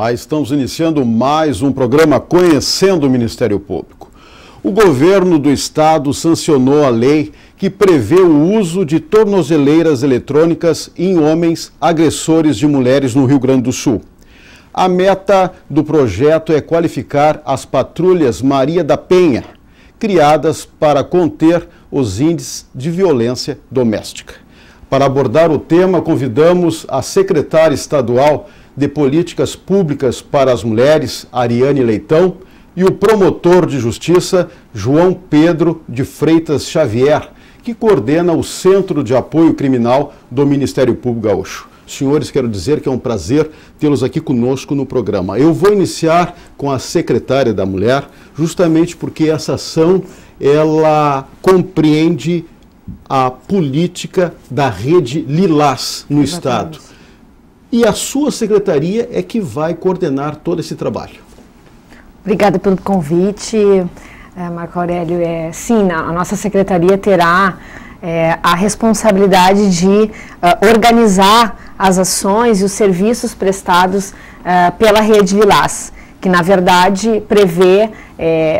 Olá, estamos iniciando mais um programa Conhecendo o Ministério Público. O governo do estado sancionou a lei que prevê o uso de tornozeleiras eletrônicas em homens agressores de mulheres no Rio Grande do Sul. A meta do projeto é qualificar as patrulhas Maria da Penha, criadas para conter os índices de violência doméstica. Para abordar o tema, convidamos a secretária estadual de Políticas Públicas para as Mulheres, Ariane Leitão, e o promotor de Justiça, João Pedro de Freitas Xavier, que coordena o Centro de Apoio Criminal do Ministério Público Gaúcho. Senhores, quero dizer que é um prazer tê-los aqui conosco no programa. Eu vou iniciar com a secretária da Mulher, justamente porque essa ação, ela compreende a política da Rede Lilás no Estado. E a sua secretaria é que vai coordenar todo esse trabalho. Obrigada pelo convite, Marco Aurélio. Sim, a nossa secretaria terá a responsabilidade de organizar as ações e os serviços prestados pela Rede Lilás, que na verdade prevê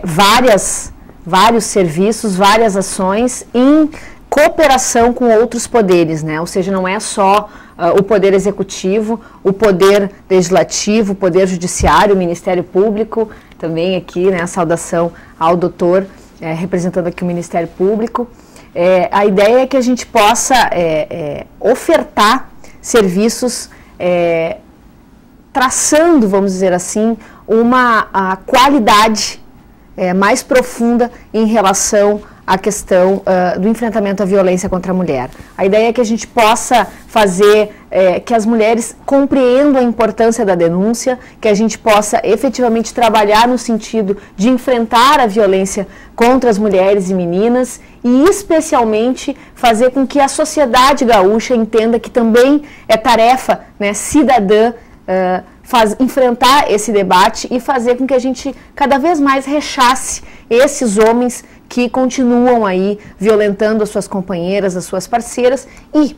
vários serviços, várias ações em cooperação com outros poderes, né? Ou seja, não é só o Poder Executivo, o Poder Legislativo, o Poder Judiciário, o Ministério Público, também aqui, né, a saudação ao doutor, representando aqui o Ministério Público. A ideia é que a gente possa ofertar serviços traçando, vamos dizer assim, uma qualidade mais profunda em relação à questão do enfrentamento à violência contra a mulher. A ideia é que a gente possa fazer que as mulheres compreendam a importância da denúncia, que a gente possa efetivamente trabalhar no sentido de enfrentar a violência contra as mulheres e meninas e especialmente fazer com que a sociedade gaúcha entenda que também é tarefa, né, cidadã enfrentar esse debate e fazer com que a gente cada vez mais rechace esses homens que continuam aí violentando as suas companheiras, as suas parceiras. E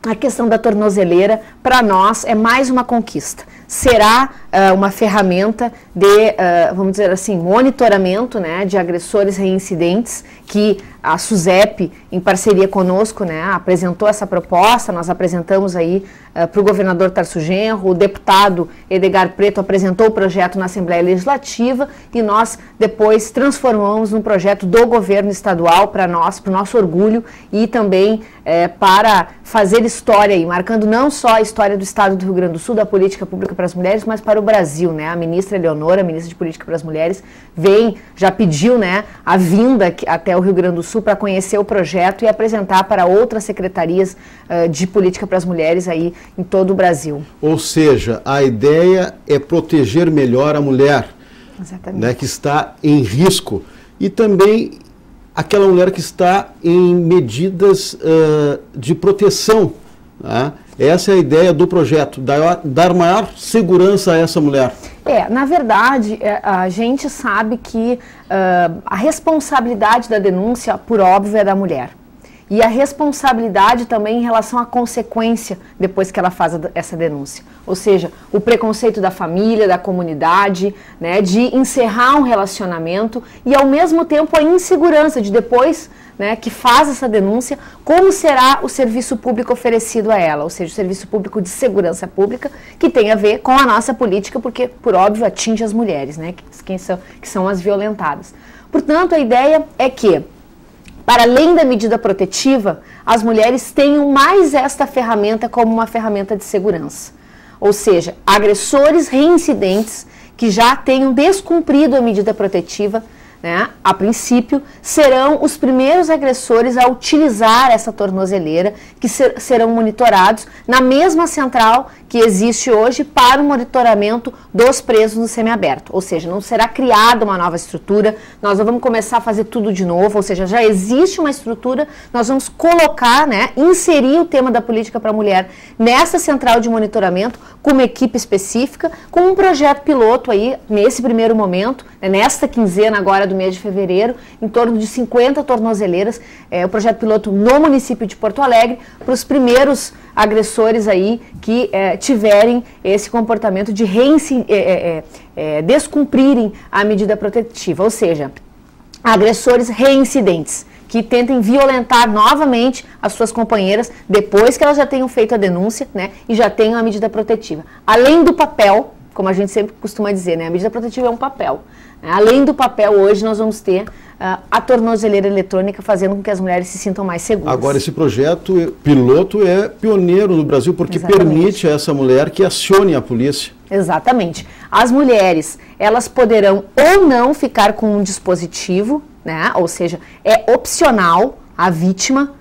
a questão da tornozeleira, para nós, é mais uma conquista. Será uma ferramenta de, vamos dizer assim, monitoramento, né, de agressores reincidentes, que a SUSEP, em parceria conosco, né, apresentou essa proposta. Nós apresentamos aí para o governador Tarso Genro, o deputado Edgar Preto apresentou o projeto na Assembleia Legislativa e nós depois transformamos num projeto do governo estadual para nós, para o nosso orgulho e também para fazer história aí, marcando não só a história do Estado do Rio Grande do Sul, da política pública para as mulheres, mas para o Brasil, né? A ministra Eleonora, a ministra de Política para as Mulheres, já pediu, né, a vinda até o Rio Grande do Sul para conhecer o projeto e apresentar para outras secretarias de política para as mulheres aí em todo o Brasil. Ou seja, a ideia é proteger melhor a mulher, né, que está em risco, e também aquela mulher que está em medidas de proteção, né? Essa é a ideia do projeto, dar maior segurança a essa mulher. Na verdade, a gente sabe que a responsabilidade da denúncia, por óbvio, é da mulher. E a responsabilidade também em relação à consequência depois que ela faz essa denúncia. Ou seja, o preconceito da família, da comunidade, né, de encerrar um relacionamento e ao mesmo tempo a insegurança de depois, né, que faz essa denúncia, como será o serviço público oferecido a ela, ou seja, o serviço público de segurança pública, que tem a ver com a nossa política, porque, por óbvio, atinge as mulheres, né, que são as violentadas. Portanto, a ideia é que, para além da medida protetiva, as mulheres tenham mais esta ferramenta como uma ferramenta de segurança. Ou seja, agressores reincidentes que já tenham descumprido a medida protetiva, né, a princípio, serão os primeiros agressores a utilizar essa tornozeleira, que serão monitorados na mesma central que existe hoje para o monitoramento dos presos no semiaberto. Ou seja, não será criada uma nova estrutura, nós não vamos começar a fazer tudo de novo, ou seja, já existe uma estrutura, nós vamos colocar, né, inserir o tema da política para a mulher nessa central de monitoramento, com uma equipe específica, com um projeto piloto aí, nesse primeiro momento, né, nesta quinzena agora do mês de fevereiro, em torno de 50 tornozeleiras, o projeto piloto no município de Porto Alegre, para os primeiros agressores aí que tiverem esse comportamento de descumprirem a medida protetiva, ou seja, agressores reincidentes, que tentem violentar novamente as suas companheiras depois que elas já tenham feito a denúncia, né, e já tenham a medida protetiva. Além do papel, como a gente sempre costuma dizer, né, a medida protetiva é um papel. Além do papel, hoje nós vamos ter a tornozeleira eletrônica, fazendo com que as mulheres se sintam mais seguras. Agora, esse projeto piloto é pioneiro no Brasil, porque permite a essa mulher que acione a polícia. Exatamente. As mulheres, elas poderão ou não ficar com um dispositivo, né? Ou seja, é opcional a vítima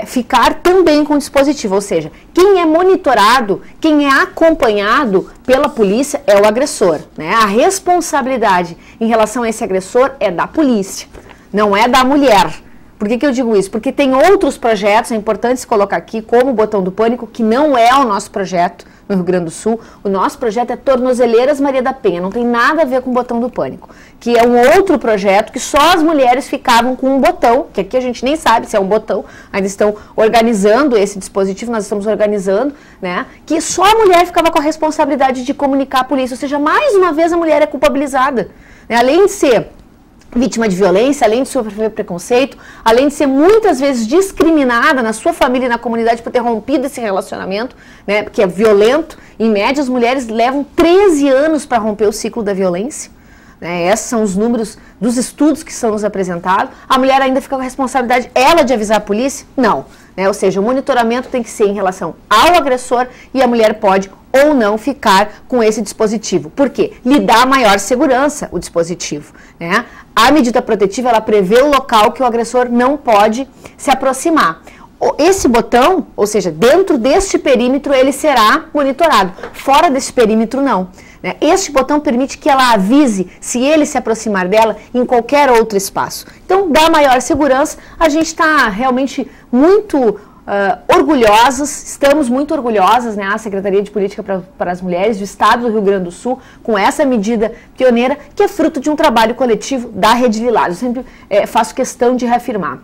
ficar também com o dispositivo, ou seja, quem é monitorado, quem é acompanhado pela polícia é o agressor, né? A responsabilidade em relação a esse agressor é da polícia, não é da mulher. Por que eu digo isso? Porque tem outros projetos, é importante se colocar aqui, como o Botão do Pânico, que não é o nosso projeto no Rio Grande do Sul. O nosso projeto é Tornozeleiras Maria da Penha, não tem nada a ver com o Botão do Pânico, que é um outro projeto que só as mulheres ficavam com um botão, que aqui a gente nem sabe se é um botão, ainda estão organizando esse dispositivo, nós estamos organizando, né, que só a mulher ficava com a responsabilidade de comunicar à polícia, ou seja, mais uma vez a mulher é culpabilizada, né, além de ser vítima de violência, além de sofrer preconceito, além de ser muitas vezes discriminada na sua família e na comunidade por ter rompido esse relacionamento, né, que é violento. Em média, as mulheres levam 13 anos para romper o ciclo da violência. Né, esses são os números dos estudos que são nos apresentados. A mulher ainda fica com a responsabilidade, ela, de avisar a polícia? Não. Né, ou seja, o monitoramento tem que ser em relação ao agressor e a mulher pode ou não ficar com esse dispositivo. Por quê? Lhe dá maior segurança o dispositivo, né? A medida protetiva, ela prevê o local que o agressor não pode se aproximar. Esse botão, ou seja, dentro deste perímetro, ele será monitorado. Fora desse perímetro, não. Né? Este botão permite que ela avise se ele se aproximar dela em qualquer outro espaço. Então, dá maior segurança. A gente está realmente muito orgulhosas, estamos muito orgulhosas, né, a Secretaria de Política para as Mulheres do Estado do Rio Grande do Sul, com essa medida pioneira, que é fruto de um trabalho coletivo da Rede Lilás. Eu sempre faço questão de reafirmar.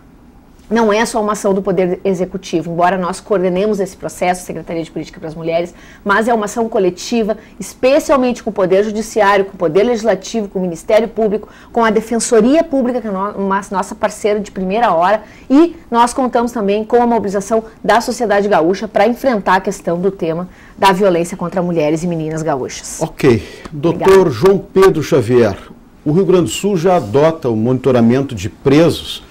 Não é só uma ação do Poder Executivo, embora nós coordenemos esse processo, Secretaria de Política para as Mulheres, mas é uma ação coletiva, especialmente com o Poder Judiciário, com o Poder Legislativo, com o Ministério Público, com a Defensoria Pública, que é nossa parceira de primeira hora, e nós contamos também com a mobilização da sociedade gaúcha para enfrentar a questão do tema da violência contra mulheres e meninas gaúchas. Ok. Doutor João Pedro Xavier, o Rio Grande do Sul já adota o monitoramento de presos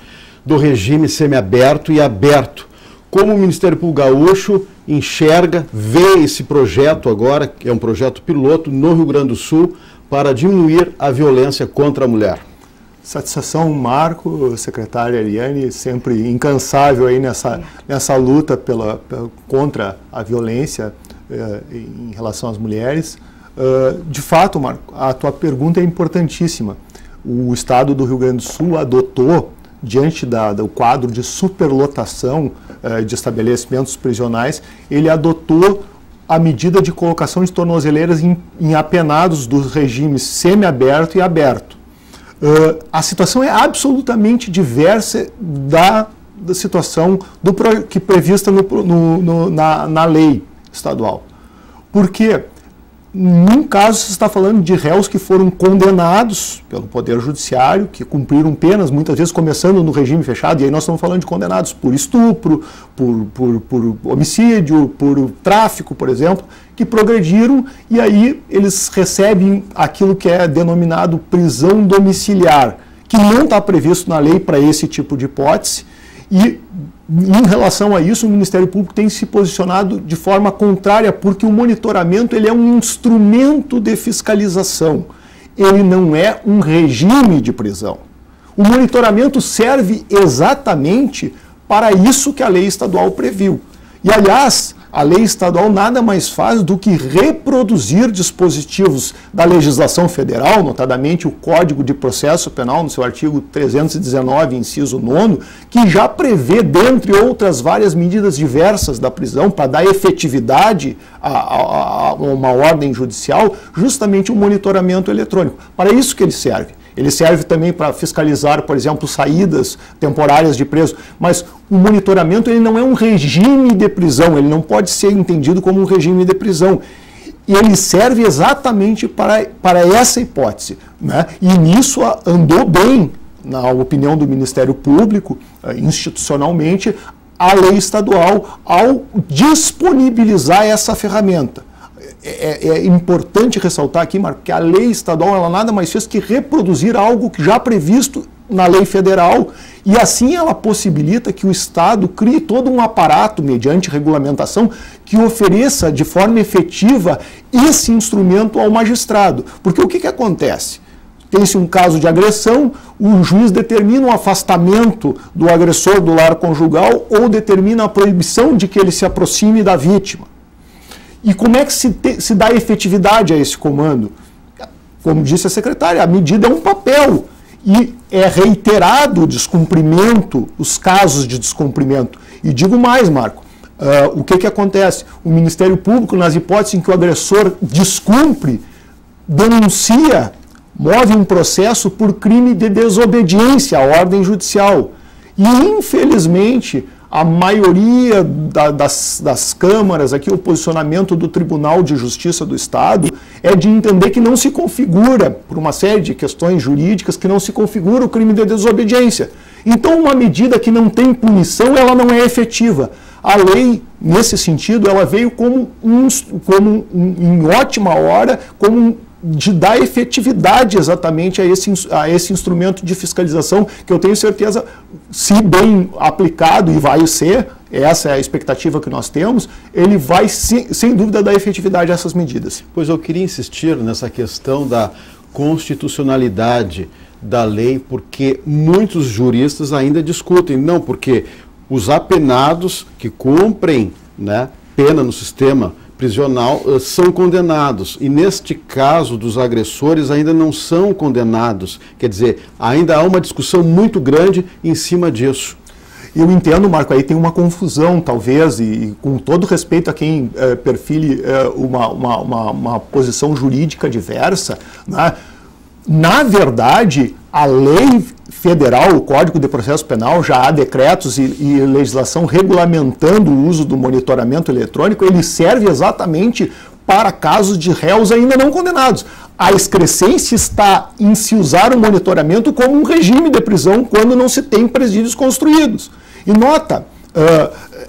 do regime semiaberto e aberto. Como o Ministério Público Gaúcho enxerga, vê esse projeto agora, que é um projeto piloto no Rio Grande do Sul, para diminuir a violência contra a mulher? Satisfação, Marco, secretária Eliane, sempre incansável aí nessa luta contra a violência em relação às mulheres. De fato, Marco, a tua pergunta é importantíssima. O Estado do Rio Grande do Sul adotou, diante do quadro de superlotação de estabelecimentos prisionais, ele adotou a medida de colocação de tornozeleiras em apenados dos regimes semiaberto e aberto. A situação é absolutamente diversa da situação que prevista na lei estadual. Por quê? Num caso, se está falando de réus que foram condenados pelo Poder Judiciário, que cumpriram penas, muitas vezes começando no regime fechado, e aí nós estamos falando de condenados por estupro, por homicídio, por tráfico, por exemplo, que progrediram e aí eles recebem aquilo que é denominado prisão domiciliar, que não está previsto na lei para esse tipo de hipótese, e em relação a isso, o Ministério Público tem se posicionado de forma contrária, porque o monitoramento ele é um instrumento de fiscalização. Ele não é um regime de prisão. O monitoramento serve exatamente para isso que a lei estadual previu. E, aliás, a lei estadual nada mais faz do que reproduzir dispositivos da legislação federal, notadamente o Código de Processo Penal, no seu artigo 319, inciso 9, que já prevê, dentre outras várias medidas diversas da prisão, para dar efetividade a uma ordem judicial, justamente o monitoramento eletrônico. Para isso que ele serve. Ele serve também para fiscalizar, por exemplo, saídas temporárias de preso. Mas o monitoramento ele não é um regime de prisão, ele não pode ser entendido como um regime de prisão. E ele serve exatamente para essa hipótese, né? E nisso andou bem, na opinião do Ministério Público, institucionalmente, a lei estadual ao disponibilizar essa ferramenta. É importante ressaltar aqui, Marco, que a lei estadual ela nada mais fez que reproduzir algo que já previsto na lei federal, e assim ela possibilita que o Estado crie todo um aparato, mediante regulamentação, que ofereça de forma efetiva esse instrumento ao magistrado. Porque o que acontece? Tem-se um caso de agressão, o juiz determina o afastamento do agressor do lar conjugal ou determina a proibição de que ele se aproxime da vítima. E como é que se dá efetividade a esse comando? Como disse a secretária, a medida é um papel e é reiterado o descumprimento, os casos de descumprimento. E digo mais, Marco, o que acontece? O Ministério Público, nas hipóteses em que o agressor descumpre, denuncia, move um processo por crime de desobediência à ordem judicial. E, infelizmente, a maioria das câmaras, aqui o posicionamento do Tribunal de Justiça do Estado é de entender que não se configura, por uma série de questões jurídicas, que não se configura o crime de desobediência. Então, uma medida que não tem punição, ela não é efetiva. A lei, nesse sentido, ela veio em ótima hora, de dar efetividade exatamente a esse instrumento de fiscalização, que eu tenho certeza, se bem aplicado, e vai ser, essa é a expectativa que nós temos, ele vai, sem dúvida, dar efetividade a essas medidas. Pois eu queria insistir nessa questão da constitucionalidade da lei, porque muitos juristas ainda discutem, não, porque os apenados que cumprem, né, pena no sistema prisional são condenados, e neste caso dos agressores ainda não são condenados, quer dizer, ainda há uma discussão muito grande em cima disso. Eu entendo, Marco, aí tem uma confusão, talvez, e com todo respeito a quem perfile uma posição jurídica diversa, né? Na verdade, a lei federal, o Código de Processo Penal, já há decretos e legislação regulamentando o uso do monitoramento eletrônico, ele serve exatamente para casos de réus ainda não condenados. A excrescência está em se usar o monitoramento como um regime de prisão quando não se tem presídios construídos. E nota,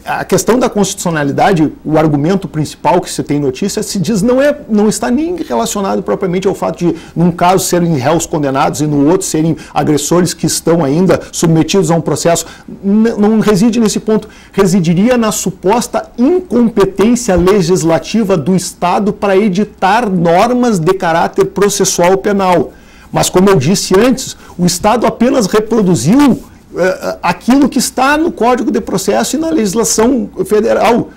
a questão da constitucionalidade, o argumento principal que se tem notícia, se diz não está nem relacionado propriamente ao fato de, num caso, serem réus condenados e no outro serem agressores que estão ainda submetidos a um processo. Não reside nesse ponto. Residiria na suposta incompetência legislativa do Estado para editar normas de caráter processual penal. Mas, como eu disse antes, o Estado apenas reproduziu aquilo que está no Código de Processo e na legislação federal.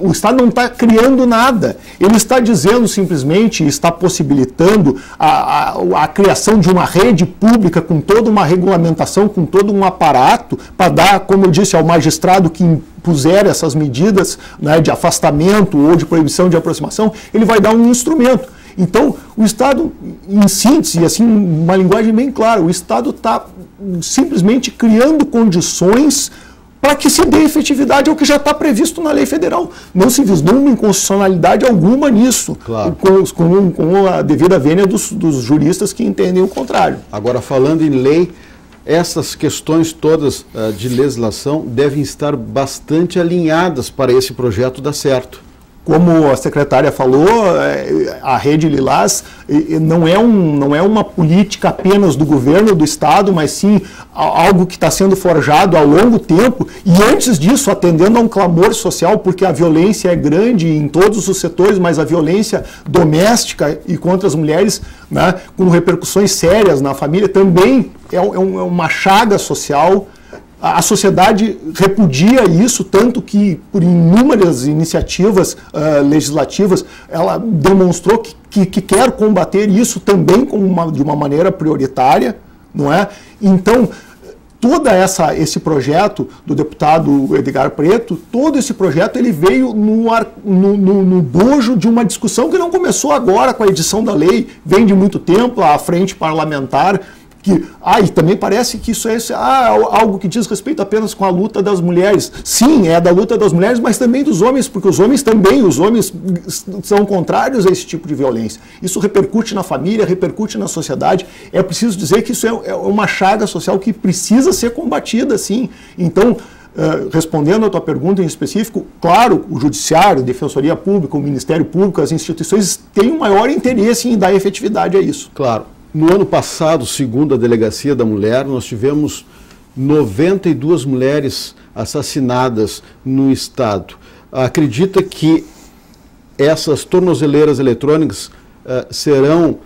O Estado não está criando nada. Ele está dizendo simplesmente, está possibilitando a criação de uma rede pública com toda uma regulamentação, com todo um aparato para dar, como eu disse, ao magistrado que impuser essas medidas, né, de afastamento ou de proibição de aproximação, ele vai dar um instrumento. Então, o Estado, em síntese, assim, uma linguagem bem clara, o Estado está simplesmente criando condições para que se dê efetividade ao que já está previsto na lei federal. Não se vislumbra inconstitucionalidade alguma nisso, claro, com a devida vênia dos juristas que entendem o contrário. Agora, falando em lei, essas questões todas de legislação devem estar bastante alinhadas para esse projeto dar certo. Como a secretária falou, a Rede Lilás não é uma política apenas do governo do Estado, mas sim algo que está sendo forjado ao longo tempo, e antes disso atendendo a um clamor social, porque a violência é grande em todos os setores, mas a violência doméstica e contra as mulheres, né, com repercussões sérias na família, também é uma chaga social. A sociedade repudia isso, tanto que, por inúmeras iniciativas legislativas, ela demonstrou que quer combater isso também de uma maneira prioritária, não é? Então, todo esse projeto do deputado Edgar Preto, todo esse projeto ele veio no bojo de uma discussão que não começou agora com a edição da lei, vem de muito tempo, a frente parlamentar, e também parece que isso é algo que diz respeito apenas com a luta das mulheres. Sim, é da luta das mulheres, mas também dos homens, porque os homens são contrários a esse tipo de violência. Isso repercute na família, repercute na sociedade. É preciso dizer que isso é uma chaga social que precisa ser combatida, sim. Então, respondendo à tua pergunta em específico, claro, o Judiciário, a Defensoria Pública, o Ministério Público, as instituições têm um maior interesse em dar efetividade a isso. Claro. No ano passado, segundo a Delegacia da Mulher, nós tivemos 92 mulheres assassinadas no estado. Acredita que essas tornozeleiras eletrônicas serão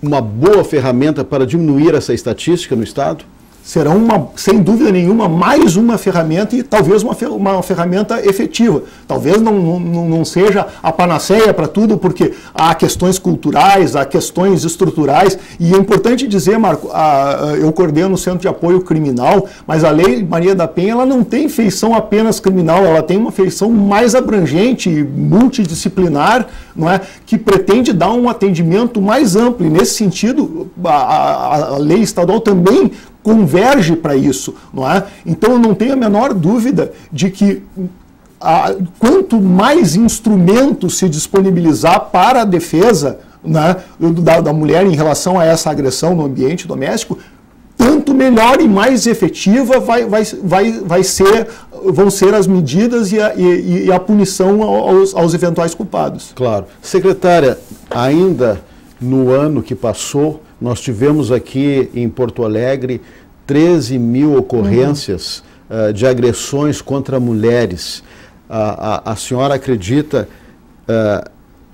uma boa ferramenta para diminuir essa estatística no estado? Serão, sem dúvida nenhuma, mais uma ferramenta e talvez uma ferramenta efetiva. Talvez não seja a panaceia para tudo, porque há questões culturais, há questões estruturais, e é importante dizer, Marco, eu coordeno o Centro de Apoio Criminal, mas a Lei Maria da Penha ela não tem feição apenas criminal, ela tem uma feição mais abrangente, multidisciplinar, não é? Que pretende dar um atendimento mais amplo, e nesse sentido a lei estadual também converge para isso, não é? Então eu não tenho a menor dúvida de que quanto mais instrumentos se disponibilizar para a defesa, né, da mulher em relação a essa agressão no ambiente doméstico, tanto melhor e mais efetiva vão ser as medidas e a punição aos eventuais culpados. Claro. Secretária, ainda no ano que passou, nós tivemos aqui em Porto Alegre 13 mil ocorrências de agressões contra mulheres. A senhora acredita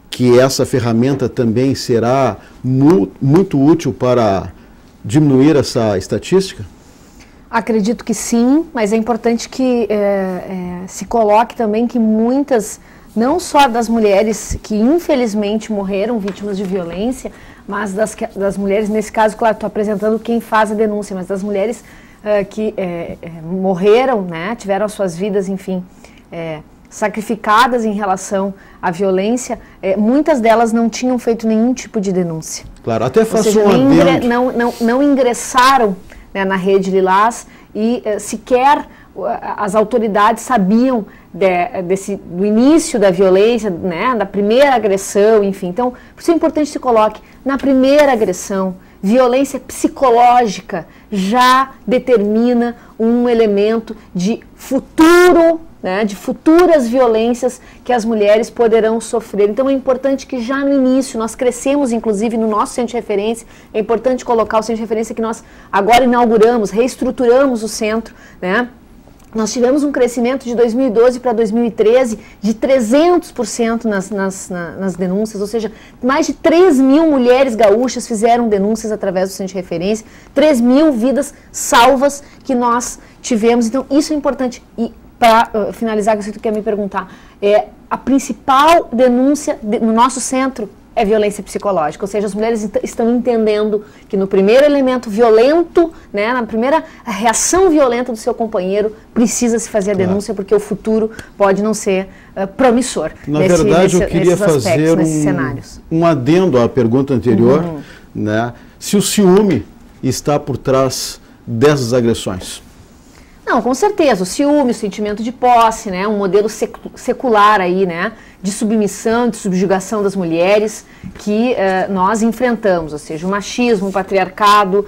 que essa ferramenta também será muito útil para diminuir essa estatística? Acredito que sim, mas é importante que se coloque também que muitas, não só das mulheres que infelizmente morreram vítimas de violência, mas das mulheres, nesse caso, claro, estou apresentando quem faz a denúncia, mas das mulheres que morreram, né, tiveram as suas vidas, enfim, sacrificadas em relação à violência, muitas delas não tinham feito nenhum tipo de denúncia. Claro, até faço não ingressaram, né, na Rede Lilás e sequer as autoridades sabiam do início da violência, né, da primeira agressão, enfim. Então, por isso é importante que se coloque, na primeira agressão, violência psicológica já determina um elemento de futuro, né, de futuras violências que as mulheres poderão sofrer. Então é importante que já no início, nós crescemos inclusive no nosso centro de referência, é importante colocar o centro de referência que nós agora inauguramos, reestruturamos o centro, né? Nós tivemos um crescimento de 2012 para 2013 de 300% nas denúncias, ou seja, mais de 3 mil mulheres gaúchas fizeram denúncias através do centro de referência, 3 mil vidas salvas que nós tivemos. Então, isso é importante. E para finalizar, que você quer me perguntar, a principal denúncia no nosso centro é violência psicológica, ou seja, as mulheres estão entendendo que no primeiro elemento violento, né, na primeira reação violenta do seu companheiro, precisa se fazer a denúncia, porque o futuro pode não ser promissor. Na verdade, eu queria fazer um adendo à pergunta anterior, né, se o ciúme está por trás dessas agressões. Não, com certeza, o ciúme, o sentimento de posse, né, um modelo secular aí, né, de submissão, de subjugação das mulheres que nós enfrentamos, ou seja, o machismo, o patriarcado,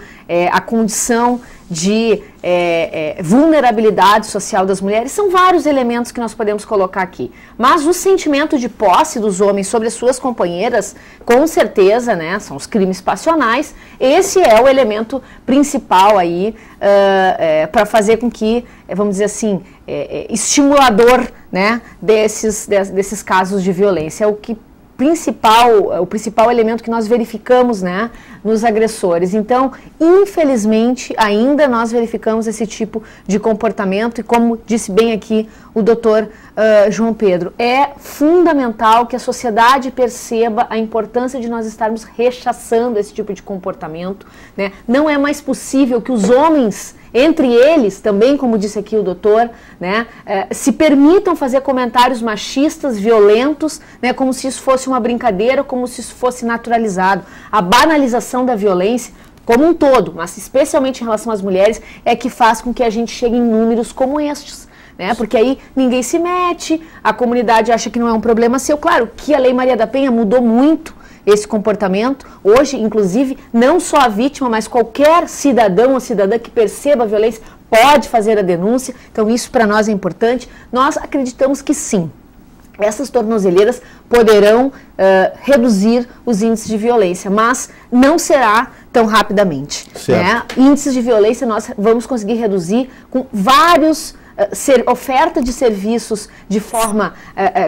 a condição de vulnerabilidade social das mulheres, são vários elementos que nós podemos colocar aqui. Mas o sentimento de posse dos homens sobre as suas companheiras, com certeza, né, são os crimes passionais, esse é o elemento principal aí para fazer com que, vamos dizer assim, estimulador, né, desses casos de violência. É o principal elemento que nós verificamos, né, nos agressores. Então, infelizmente, ainda nós verificamos esse tipo de comportamento e, como disse bem aqui o doutor João Pedro, é fundamental que a sociedade perceba a importância de nós estarmos rechaçando esse tipo de comportamento, né? Não é mais possível que os homens, entre eles, também como disse aqui o doutor, né, se permitam fazer comentários machistas, violentos, né, como se isso fosse uma brincadeira, como se isso fosse naturalizado. A banalização da violência como um todo, mas especialmente em relação às mulheres, é que faz com que a gente chegue em números como estes. Né? Porque aí ninguém se mete, a comunidade acha que não é um problema seu. Claro que a Lei Maria da Penha mudou muito esse comportamento. Hoje, inclusive, não só a vítima, mas qualquer cidadão ou cidadã que perceba a violência pode fazer a denúncia. Então isso para nós é importante. Nós acreditamos que sim, essas tornozeleiras poderão reduzir os índices de violência, mas não será tão rapidamente. Né? Índices de violência nós vamos conseguir reduzir com vários oferta de serviços de forma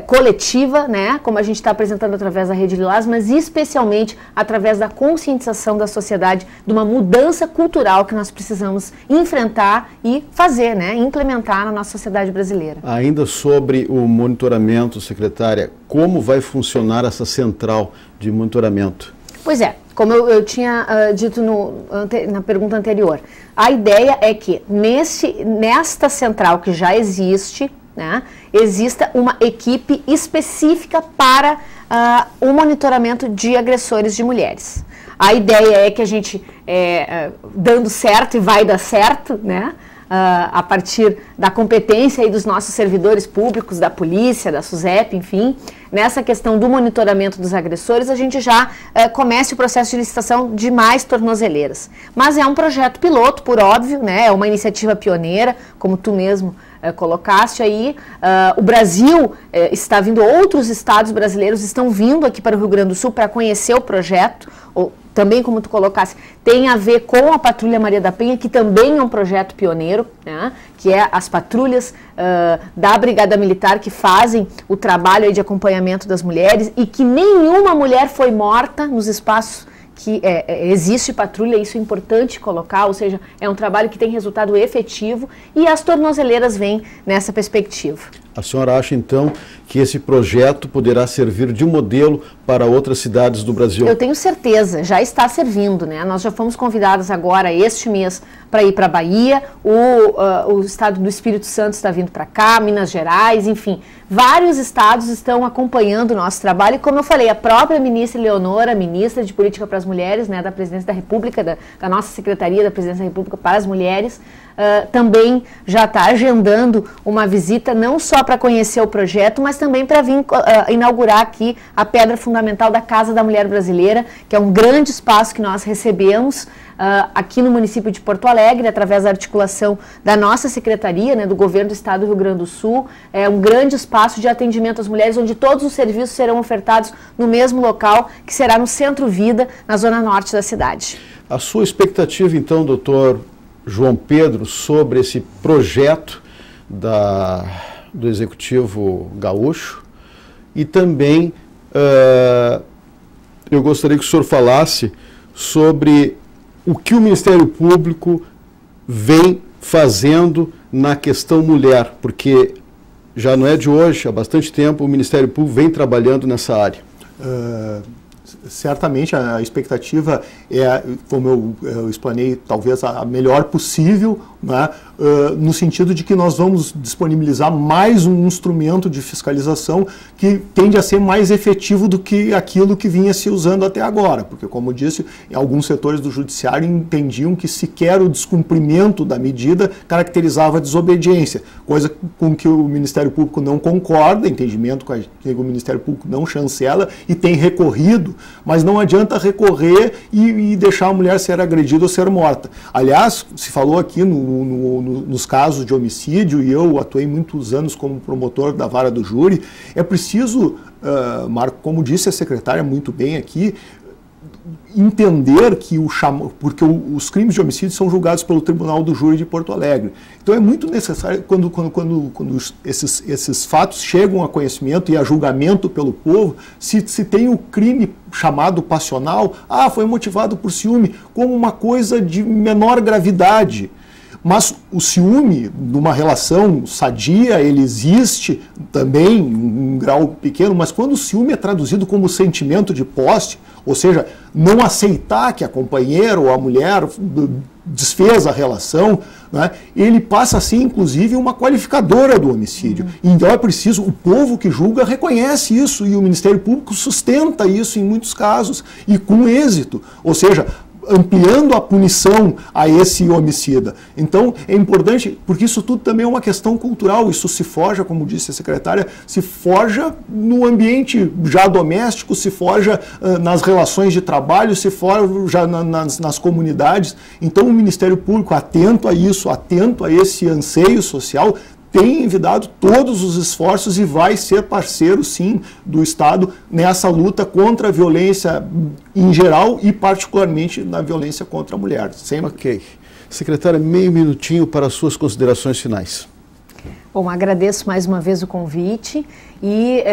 coletiva, né, como a gente está apresentando através da Rede Lilás, mas especialmente através da conscientização da sociedade, de uma mudança cultural que nós precisamos enfrentar e fazer, né, implementar na nossa sociedade brasileira. Ainda sobre o monitoramento, secretária, como vai funcionar essa central de monitoramento? Pois é, como eu tinha dito na pergunta anterior, a ideia é que nesta central que já existe, né, exista uma equipe específica para o monitoramento de agressores de mulheres. A ideia é que a gente, dando certo e vai dar certo, né, a partir da competência aí dos nossos servidores públicos, da polícia, da SUSEP, enfim, nessa questão do monitoramento dos agressores, a gente já comece o processo de licitação de mais tornozeleiras. Mas é um projeto piloto, por óbvio, né? É uma iniciativa pioneira, como tu mesmo colocaste aí. O Brasil está vindo, outros estados brasileiros estão vindo aqui para o Rio Grande do Sul para conhecer o projeto, também, como tu colocasse, tem a ver com a Patrulha Maria da Penha, que também é um projeto pioneiro, né, que é as patrulhas da Brigada Militar que fazem o trabalho aí de acompanhamento das mulheres e que nenhuma mulher foi morta nos espaços que existe patrulha, isso é importante colocar, ou seja, é um trabalho que tem resultado efetivo e as tornozeleiras vêm nessa perspectiva. A senhora acha, então, que esse projeto poderá servir de modelo para outras cidades do Brasil? Eu tenho certeza, já está servindo, né? Nós já fomos convidados agora, este mês, para ir para a Bahia, o estado do Espírito Santo está vindo para cá, Minas Gerais, enfim, vários estados estão acompanhando o nosso trabalho e, como eu falei, a própria ministra Leonora, ministra de Política para as Mulheres, né, da Presidência da República, da nossa Secretaria da Presidência da República para as Mulheres, também já está agendando uma visita não só para conhecer o projeto, mas também para vir inaugurar aqui a pedra fundamental da Casa da Mulher Brasileira, que é um grande espaço que nós recebemos aqui no município de Porto Alegre, através da articulação da nossa Secretaria, né, do Governo do Estado do Rio Grande do Sul. É um grande espaço de atendimento às mulheres, onde todos os serviços serão ofertados no mesmo local, que será no Centro Vida, na zona norte da cidade. A sua expectativa, então, doutor João Pedro, sobre esse projeto do Executivo Gaúcho e também eu gostaria que o senhor falasse sobre o que o Ministério Público vem fazendo na questão mulher, porque já não é de hoje, há bastante tempo o Ministério Público vem trabalhando nessa área. Certamente a expectativa é, como eu explanei, talvez a melhor possível, né, no sentido de que nós vamos disponibilizar mais um instrumento de fiscalização que tende a ser mais efetivo do que aquilo que vinha se usando até agora, porque, como eu disse, em alguns setores do judiciário entendiam que sequer o descumprimento da medida caracterizava a desobediência, coisa com que o Ministério Público não concorda, entendimento que o Ministério Público não chancela e tem recorrido, mas não adianta recorrer e deixar a mulher ser agredida ou ser morta. Aliás, se falou aqui nos casos de homicídio, e eu atuei muitos anos como promotor da vara do júri, é preciso, Marco, como disse a secretária muito bem aqui, entender que porque os crimes de homicídio são julgados pelo Tribunal do Júri de Porto Alegre. Então é muito necessário, quando esses fatos chegam a conhecimento e a julgamento pelo povo, se tem o crime chamado passional, foi motivado por ciúme, como uma coisa de menor gravidade. Mas o ciúme, numa relação sadia, ele existe também, em um grau pequeno, mas quando o ciúme é traduzido como sentimento de posse, ou seja, não aceitar que a companheira ou a mulher desfez a relação, né, ele passa a ser, inclusive, uma qualificadora do homicídio. Então é preciso, o povo que julga reconhece isso e o Ministério Público sustenta isso em muitos casos e com êxito. Ou seja, ampliando a punição a esse homicida. Então, é importante, porque isso tudo também é uma questão cultural, isso se forja, como disse a secretária, se forja no ambiente já doméstico, se forja nas relações de trabalho, se forja nas comunidades. Então, o Ministério Público, atento a isso, atento a esse anseio social, tem envidado todos os esforços e vai ser parceiro, sim, do Estado nessa luta contra a violência em geral e particularmente na violência contra a mulher. Sempre. Ok. Secretária, meio minutinho para as suas considerações finais. Bom, agradeço mais uma vez o convite e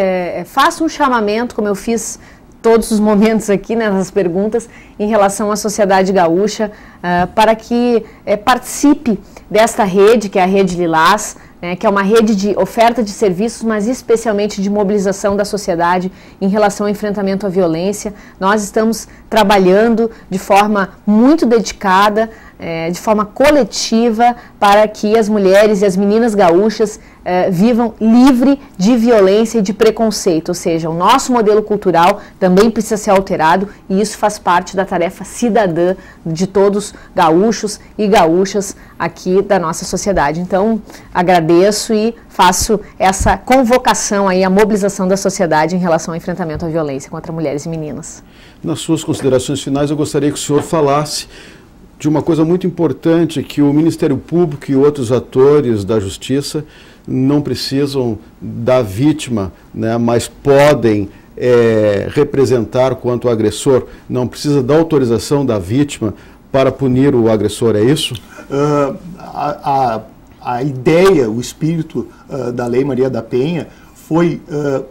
faço um chamamento, como eu fiz todos os momentos aqui, né, nas perguntas, em relação à sociedade gaúcha, para que participe desta rede, que é a Rede Lilás, que é uma rede de oferta de serviços, mas especialmente de mobilização da sociedade em relação ao enfrentamento à violência. Nós estamos trabalhando de forma muito dedicada, de forma coletiva, para que as mulheres e as meninas gaúchas vivam livre de violência e de preconceito, ou seja, o nosso modelo cultural também precisa ser alterado e isso faz parte da tarefa cidadã de todos gaúchos e gaúchas aqui da nossa sociedade. Então, agradeço e faço essa convocação aí à mobilização da sociedade em relação ao enfrentamento à violência contra mulheres e meninas. Nas suas considerações finais, eu gostaria que o senhor falasse de uma coisa muito importante, que o Ministério Público e outros atores da Justiça não precisam da vítima, né, mas podem representar quanto agressor, não precisa da autorização da vítima para punir o agressor, é isso? A ideia, o espírito da Lei Maria da Penha foi,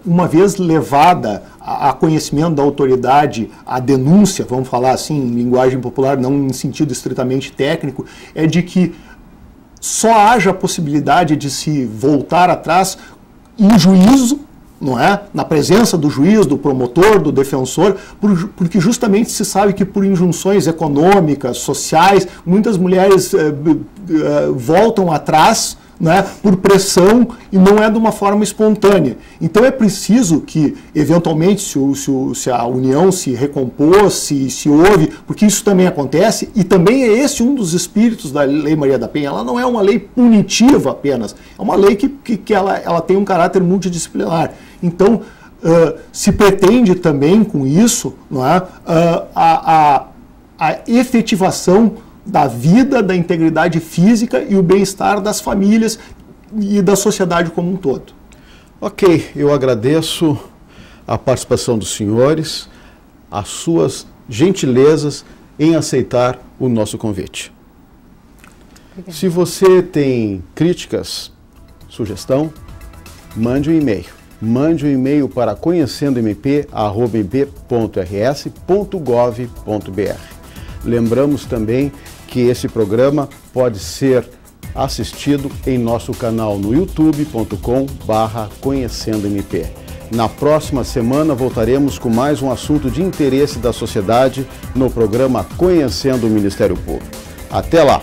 uma vez levada a conhecimento da autoridade, a denúncia, vamos falar assim, em linguagem popular, não em sentido estritamente técnico, é de que só haja a possibilidade de se voltar atrás em juízo, não é? Na presença do juiz, do promotor, do defensor, porque justamente se sabe que por injunções econômicas, sociais, muitas mulheres voltam atrás, né, por pressão e não é de uma forma espontânea. Então é preciso que, eventualmente, se a união se recompôs, se houve, porque isso também acontece, e também é esse um dos espíritos da Lei Maria da Penha. Ela não é uma lei punitiva apenas, é uma lei que ela tem um caráter multidisciplinar. Então, se pretende também com isso, não é, a efetivação da vida, da integridade física e o bem-estar das famílias e da sociedade como um todo. Ok, eu agradeço a participação dos senhores, as suas gentilezas em aceitar o nosso convite. Obrigada. Se você tem críticas, sugestão, mande um e-mail. Mande um e-mail para conhecendomp@mp.rs.gov.br. Lembramos também que esse programa pode ser assistido em nosso canal no youtube.com/conhecendomp. Na próxima semana voltaremos com mais um assunto de interesse da sociedade no programa Conhecendo o Ministério Público. Até lá!